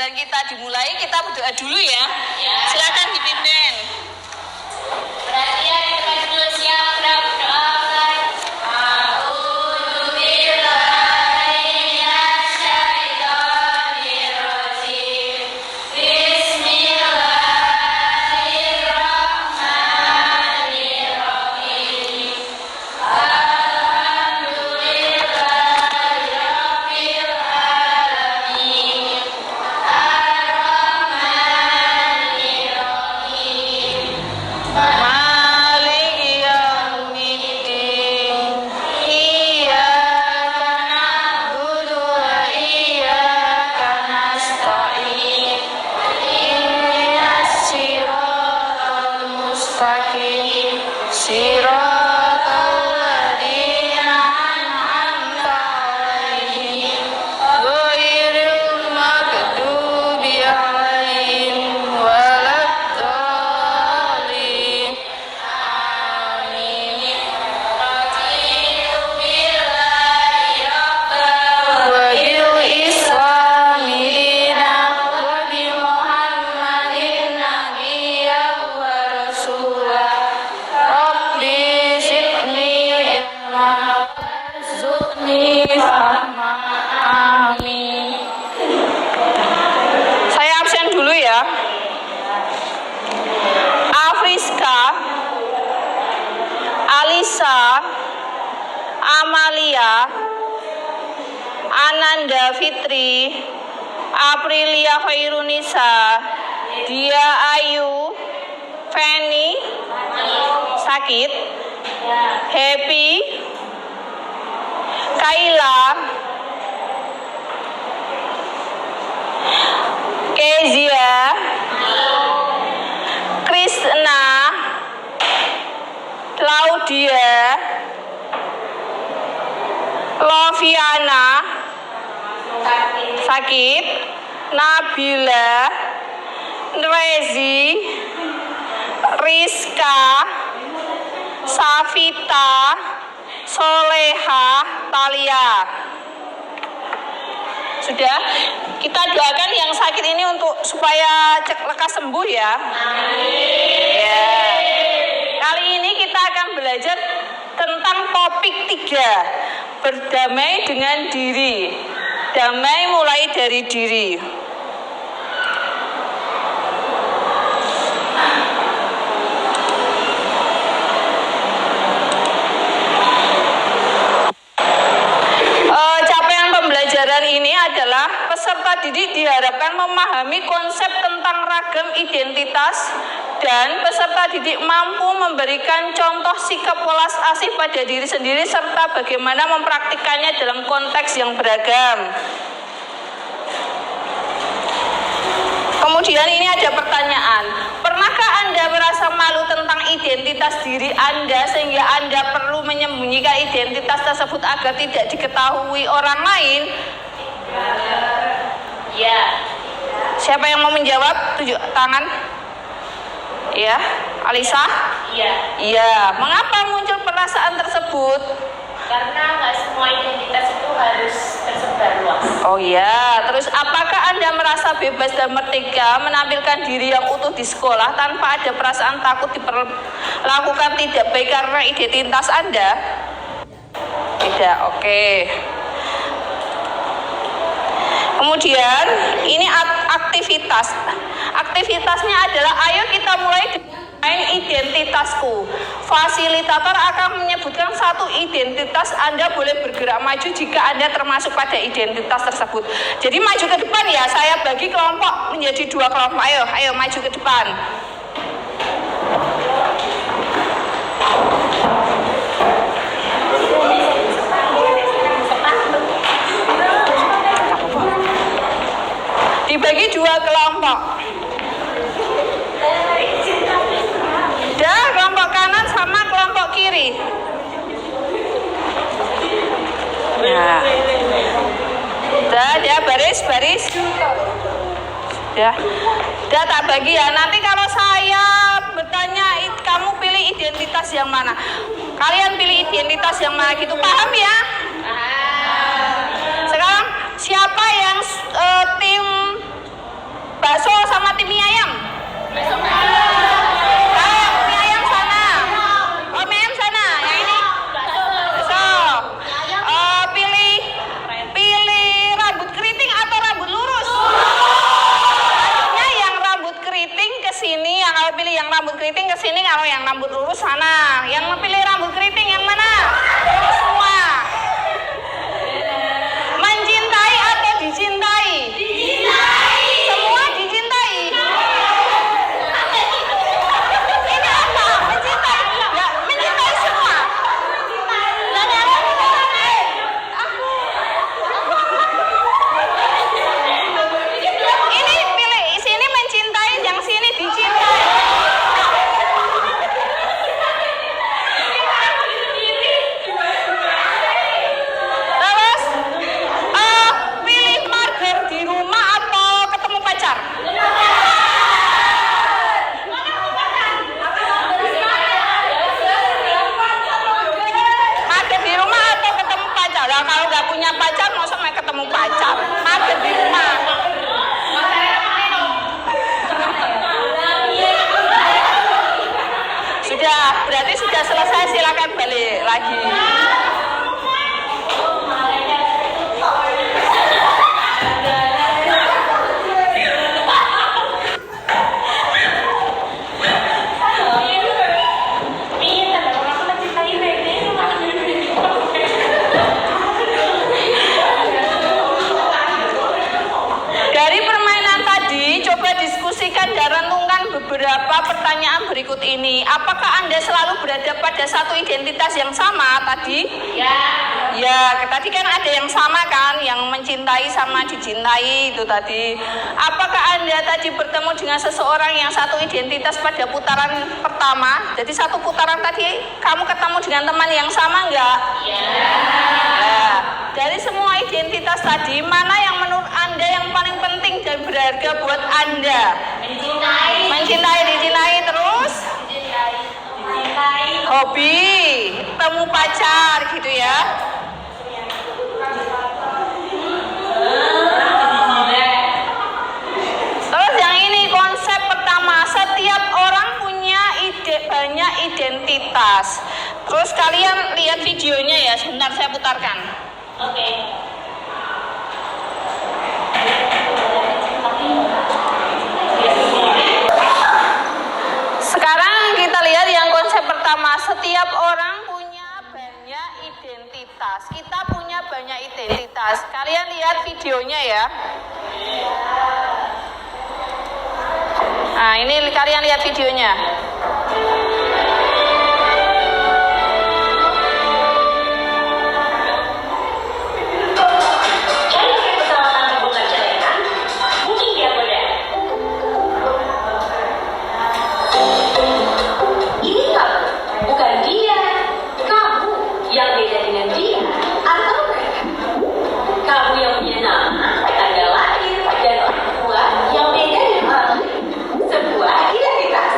pembelajaran kita dimulai, kita berdoa dulu ya. Silakan dipimpin. Perhatian kita dulu, siap, berdoa. Amalia, Ananda Fitri, Aprilia Khairunisa, Dia Ayu, Feni, sakit, Happy, Kaila, Kezia, Krishna, Claudia, Loviana, sakit, Nabila, Rezi, Rizka, Safita, Soleha, Talia. Sudah, kita doakan yang sakit ini untuk supaya lekas sembuh ya. Ya. Kali ini kita akan belajar tentang topik 3, berdamai dengan diri. Damai mulai dari diri. Capaian pembelajaran ini adalah peserta didik diharapkan memahami konsep tentang ragam identitas dan peserta didik mampu memberikan contoh sikap welas asih pada diri sendiri serta bagaimana mempraktikkannya dalam konteks yang beragam. Kemudian ini ada pertanyaan, pernahkah Anda merasa malu tentang identitas diri Anda sehingga Anda perlu menyembunyikan identitas tersebut agar tidak diketahui orang lain? Ya. Siapa yang mau menjawab? Tunjuk tangan. Ya, Alisa? Iya. Iya. Mengapa muncul perasaan tersebut? Karena nggak semua identitas itu harus tersebar luas. Oh iya. Terus apakah Anda merasa bebas dan merdeka menampilkan diri yang utuh di sekolah tanpa ada perasaan takut diperlakukan tidak baik karena identitas Anda? Tidak. Oke. Kemudian ini aktivitas. Aktivitasnya adalah ayo kita mulai dengan identitasku. Fasilitator akan menyebutkan satu identitas, Anda boleh bergerak maju jika Anda termasuk pada identitas tersebut. Jadi maju ke depan ya, saya bagi kelompok menjadi 2 kelompok. Ayo maju ke depan. Dibagi 2 kelompok. Kelompok kanan sama kelompok kiri. Nah, ya baris. Ya, tak bagi ya. Nanti kalau saya bertanya, kamu pilih identitas yang mana? Kalian pilih identitas yang mana gitu, paham ya? Sekarang siapa yang tim bakso sama tim mie ayam. Mie ayam sana. Oh, mie ayam sana. Yang ini bakso. Pilih rambut keriting atau rambut lurus. Selanjutnya yang rambut keriting ke sini, yang kalau pilih yang rambut keriting ke sini, kalau yang rambut lurus sana. Yang pilih rambut keriting yang mana? Semua. Mencintai atau dicintai? Dicintai. Semua dicintai. Ini apa? Mencintai? Enggak, mencintai semua. Ini pilih sini mencintai, yang sini dicintai. Terus pilih mager di rumah atau ketemu pacar? Mager di rumah atau ketemu pacar? Nah, kalau nggak punya pacar, masa mau ketemu pacar? Mager di rumah. Sudah, berarti sudah selesai, silakan balik lagi. Dari permainan tadi, coba diskusikan dan renungkan beberapa pertanyaan berikut ini. Apakah Anda selalu berada pada satu identitas yang sama tadi? Ya, tadi kan ada yang sama kan, yang mencintai sama dicintai itu tadi. Apakah Anda tadi bertemu dengan seseorang yang satu identitas pada putaran pertama? Jadi satu putaran tadi kamu ketemu dengan teman yang sama enggak? Ya. Dari semua identitas tadi, mana yang menurut Anda yang paling penting dan berharga buat Anda? Mencintai, dicintai terus? Hobi, temu pacar gitu ya. Terus yang ini konsep pertama, setiap orang punya banyak identitas. Terus kalian lihat videonya ya, sebentar saya putarkan. Oke. Sekarang kita lihat yang konsep pertama, setiap orang punya banyak identitas. Kita punya banyak identitas. Kalian lihat videonya ya. Nah, ini kalian lihat videonya. Sebuah identitas.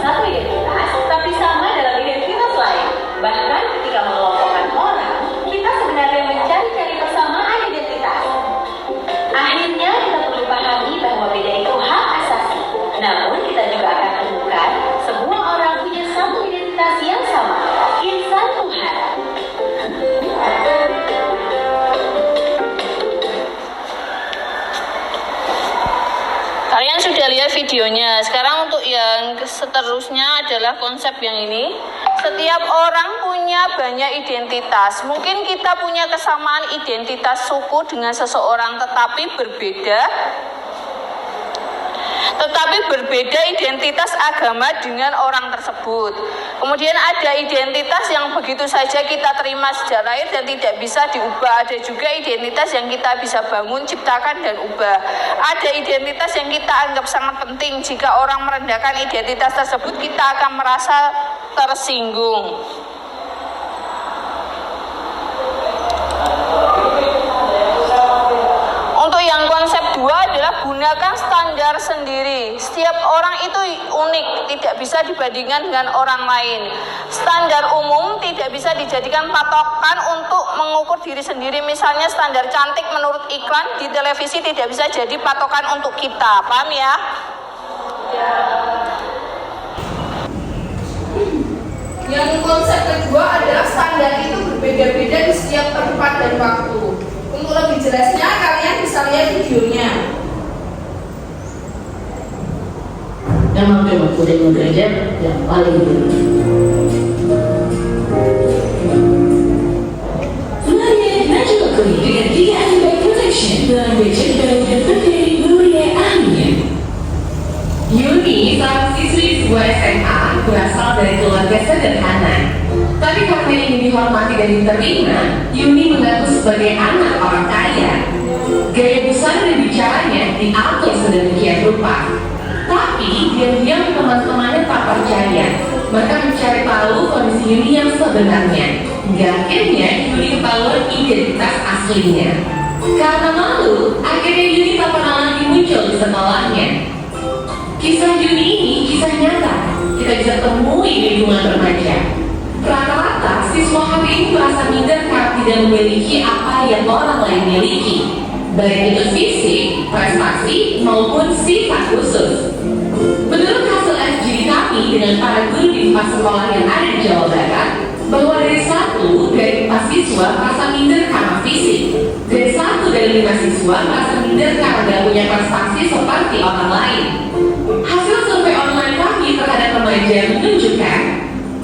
satu identitas, tapi sama dalam identitas lain. Bahkan ketika mengelompokkan orang, kita sebenarnya mencari-cari persamaan identitas. Akhirnya kita perlu pahami bahwa beda itu hak asasi. Namun kita juga akan temukan semua orang punya satu identitas yang sama, insan Tuhan. Kalian sudah lihat videonya. Sekarang untuk yang seterusnya adalah konsep yang ini. Setiap orang punya banyak identitas. Mungkin kita punya kesamaan identitas suku dengan seseorang, tetapi berbeda identitas agama dengan orang tersebut. Kemudian ada identitas yang begitu saja kita terima sejak lahir dan tidak bisa diubah. Ada juga identitas yang kita bisa bangun, ciptakan, dan ubah. Ada identitas yang kita anggap sangat penting. Jika orang merendahkan identitas tersebut, kita akan merasa tersinggung. Untuk yang konsep 2 adalah gunakan standar sendiri. Setiap orang itu unik, tidak bisa dibandingkan dengan orang lain. Standar umum tidak bisa dijadikan patokan untuk mengukur diri sendiri. Misalnya standar cantik menurut iklan di televisi tidak bisa jadi patokan untuk kita. Paham ya? Yang konsep kedua adalah standar itu berbeda-beda di setiap tempat dan waktu. Untuk lebih jelasnya kalian bisa lihat videonya. Nama waktu dengan belajar yang paling dulu. Layan Natural Clean dengan 3 antibiotic protection dalam bejek dan bakteri Muria ahlinya. Yuni, seorang siswi sebuah SMA, berasal dari keluarga sederhana. Tapi karena ingin dihormati dan diterima, Yuni mengaku sebagai anak orang kaya. Gaya besar dan bicaranya diatur sedemikian rupa. Tapi diam-diam teman-temannya tak percaya. Mereka mencari tahu kondisi Yuni yang sebenarnya. Hingga akhirnya Yuni ketahuan identitas aslinya. Karena malu, akhirnya Yuni tak pernah lagi muncul di sekolahnya. Kisah Yuni ini kisah nyata. Kita bisa temui di lingkungan remaja. Rata-rata siswa hari ini merasa minder karena tidak memiliki apa yang orang lain miliki, baik itu fisik, prestasi, maupun sifat khusus. Menurut hasil FGD kami dengan para guru di 4 sekolah yang ada di Jawa Barat, bahwa dari 1 dari 4 siswa merasa minder karena fisik, dan 1 dari 5 siswa merasa minder karena tidak punya prestasi seperti orang lain. Hasil survei online kami terhadap remaja menunjukkan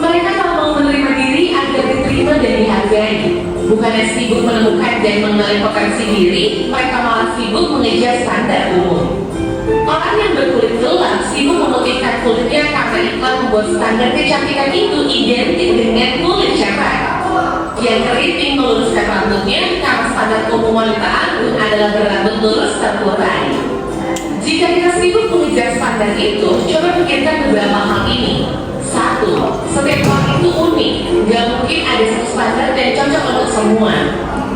mereka tak mau menerima diri agar diterima dan dihargai. Bukannya sibuk menemukan dan mengenali potensi diri, mereka malah sibuk mengejar standar umum. Orang yang berkulit gelap sibuk memutihkan kulitnya karena iklan membuat standar kecantikan itu identik dengan kulit cerah. Yang keriting meluruskan rambutnya karena standar umum wanita anggun adalah berambut lurus terurai. Jika kita sibuk mengejar standar itu, coba pikirkan beberapa hal ini. 1. Setiap orang itu unik, gak mungkin ada satu standar dan cocok untuk semua.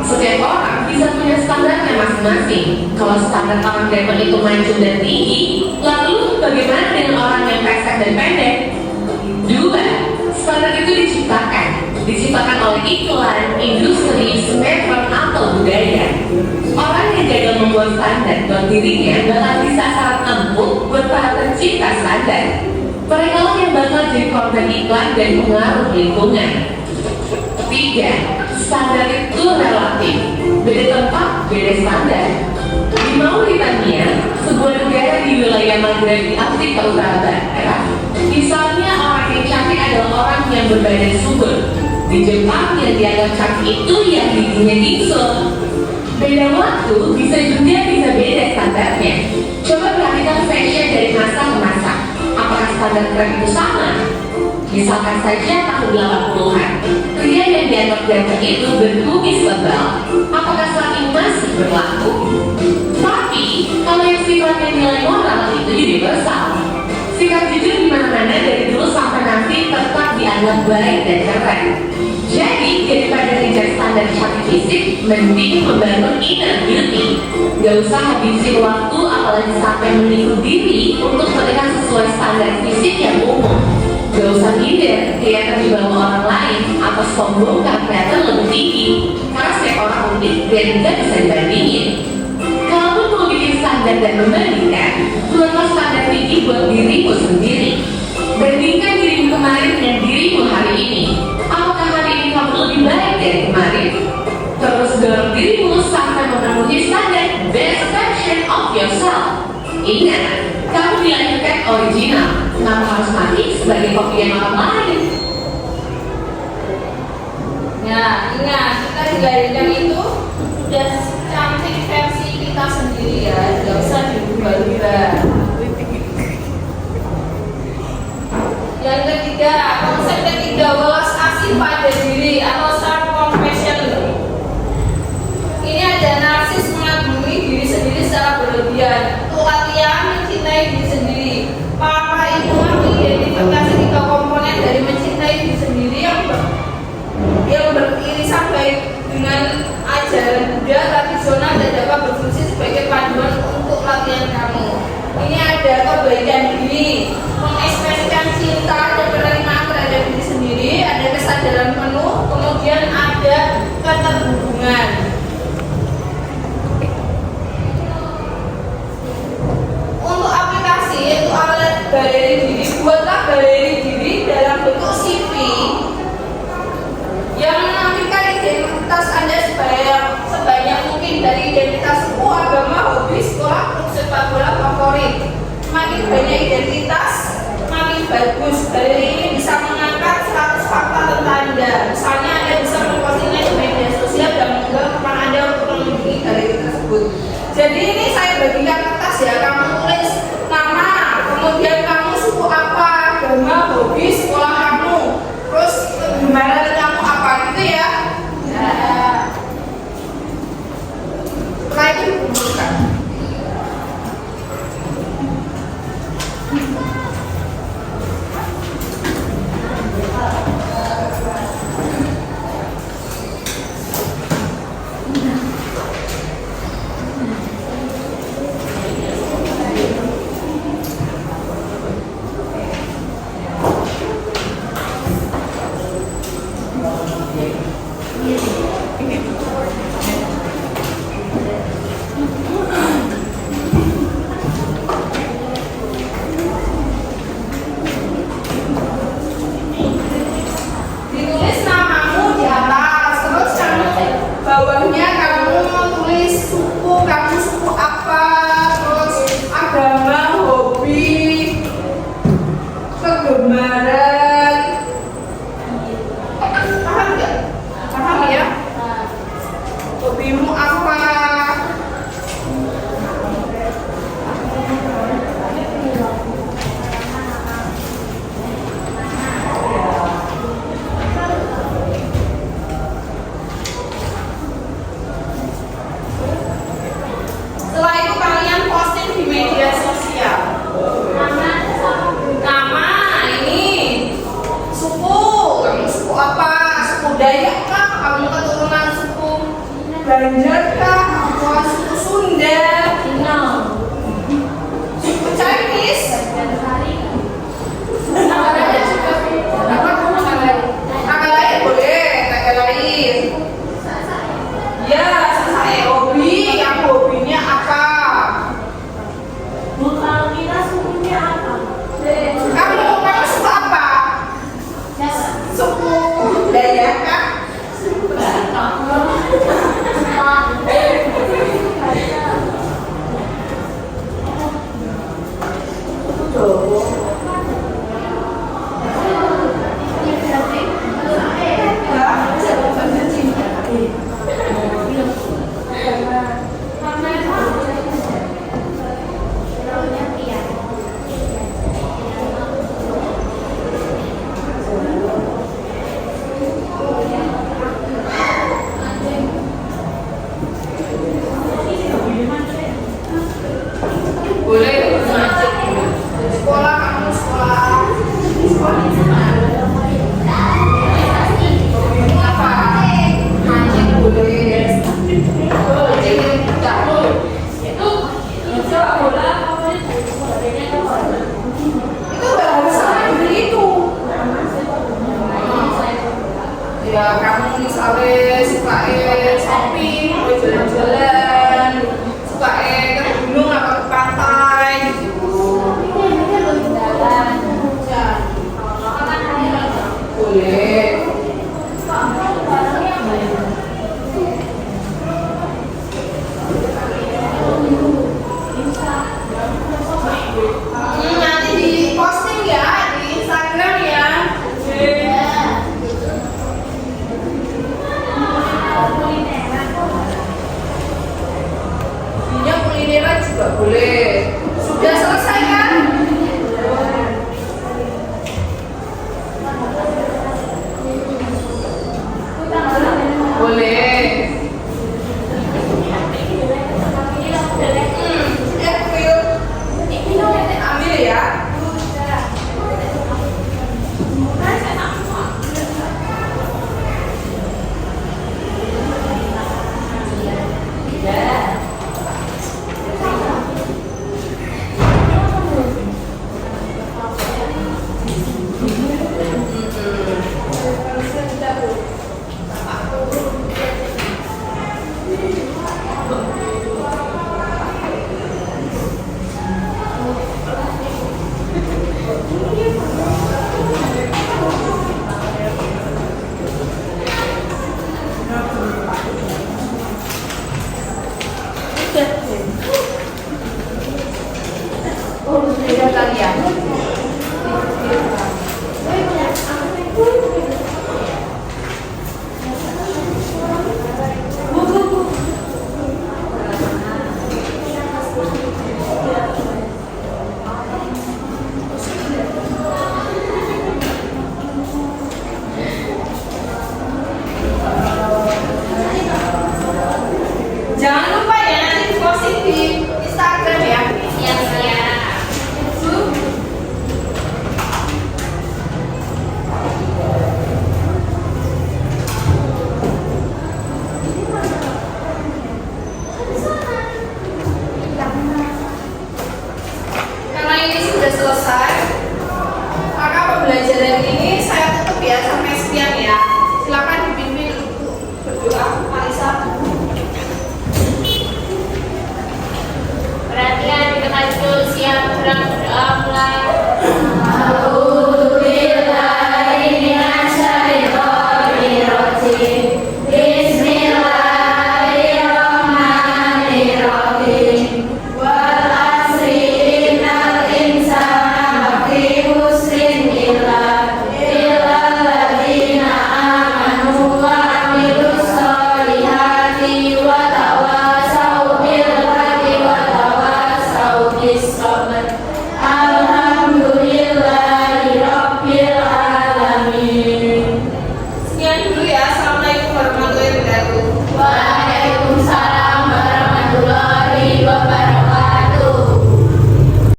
Setiap orang bisa punya standarnya masing-masing. Kalau standar orang Jerman itu mancung dan tinggi, lalu bagaimana dengan orang yang pesek dan pendek? 2. Standar itu diciptakan oleh iklan, industri, sinetron atau budaya. Orang yang gagal membuat standar buat dirinya bakal bisa sangat empuk bertahap pencipta standar. Mereka yang bakal jadi korban iklan dan pengaruh lingkungan. 3. Standar itu relatif. Beda tempat, beda standar. Di Mauritania, sebuah negara di wilayah Maghreb di Afrika Utara Barat, misalnya orang yang cantik adalah orang yang berbadan subur. Di Jepang yang dianggap cantik itu yang giginya gingsut. Beda waktu bisa beda standarnya. Coba perhatikan fashion dari masa ke masa. Apakah standar tren itu sama? Misalkan saja tahun 80-an, pria yang dianggap ganteng itu berkumis tebal. Apakah saat ini masih berlaku? Tapi, kalau yang sifatnya nilai moral itu universal. Sikap jujur di mana-mana dari dulu sampai nanti tetap dianggap baik dan keren. Jadi, daripada ngejar standar cantik fisik, mending membangun inner beauty. Gak usah habisin waktu apalagi sampai menipu diri untuk terlihat sesuai standar fisik yang umum. Gak usah minder, kelihatan di bawah orang lain atau sombong kan kelihatan lebih tinggi. Karena setiap orang unik dan gak bisa dibandingin. Kalaupun mau bikin standar dan membandingkan, buatlah standar tinggi buat dirimu sendiri. Bandingkan dirimu kemarin dengan dirimu hari ini. Apakah hari ini kamu lebih baik dari kemarin? Terus dorong dirimu sampai memenuhi standar best version of yourself. Ingat, kamu dilahirkan original. Kenapa harus mati sebagai kopi yang orang lain? Ya, ingat kita dilahirkan itu udah cantik versi kita sendiri ya, nggak usah dirubah-rubah. Yang ketiga, konsep ketiga, welas asih pada diri atau self compassion. Ini ada narsis mengagumi diri sendiri secara berlebihan. Untuk latihan mencintai diri sendiri. Para ilmuwan mengidentifikasi 3 komponen dari mencintai diri sendiri yang beririsan baik dengan ajaran Buddha tradisional dan dapat berfungsi sebagai panduan untuk latihan kamu. Ini ada kebaikan diri, mengekspresikan cinta dan penerimaan terhadap diri sendiri, ada kesadaran penuh, kemudian ada keterhubungan. Untuk aplikasi yaitu alat galeri diri, buatlah galeri diri dalam bentuk CV yang menampilkan identitas Anda sebanyak mungkin, dari identitas suku, agama, hobi, sekolah, klub sepak bola favorit. Makin banyak identitas, makin bagus. Galeri ini bisa mengangkat 100 fakta tentang Anda. Misalnya Anda bisa mempostingnya di media sosial dan mengunggah teman Anda untuk mengunjungi galeri tersebut. Jadi ini saya bagikan kertas ya, kamu tulis nama, kemudian kamu suku apa, agama, hobi, sekolah kamu, terus kegemaran kamu apa gitu ya. Setelah itu dikumpulkan. Ditulis namamu di atas, terus kamu bawahnya kamu tulis suku, kamu suku apa, terus agama, hobi, kegemaran. Paham nggak? Paham ya? Hobimu apa? Setelah itu kalian posting di media sosial. Nama ini, suku, kamu suku apa? Suku Dayak kah? Kamu keturunan suku Banjar kah? Atau suku Sunda? Suku Chinese? Agak lain boleh, agak lain. Ya, saya hobi, yang hobinya apa? Kalau kita sukunya apa? Kamu suku apa? Suku Dayak kah? boleh shopping, boleh jalan-jalan, suka ke gunung atau ke pantai gitu. Boleh. Nanti di posting ya di Instagram ya. Ini kulineran juga boleh. Sudah selesai kan? Boleh.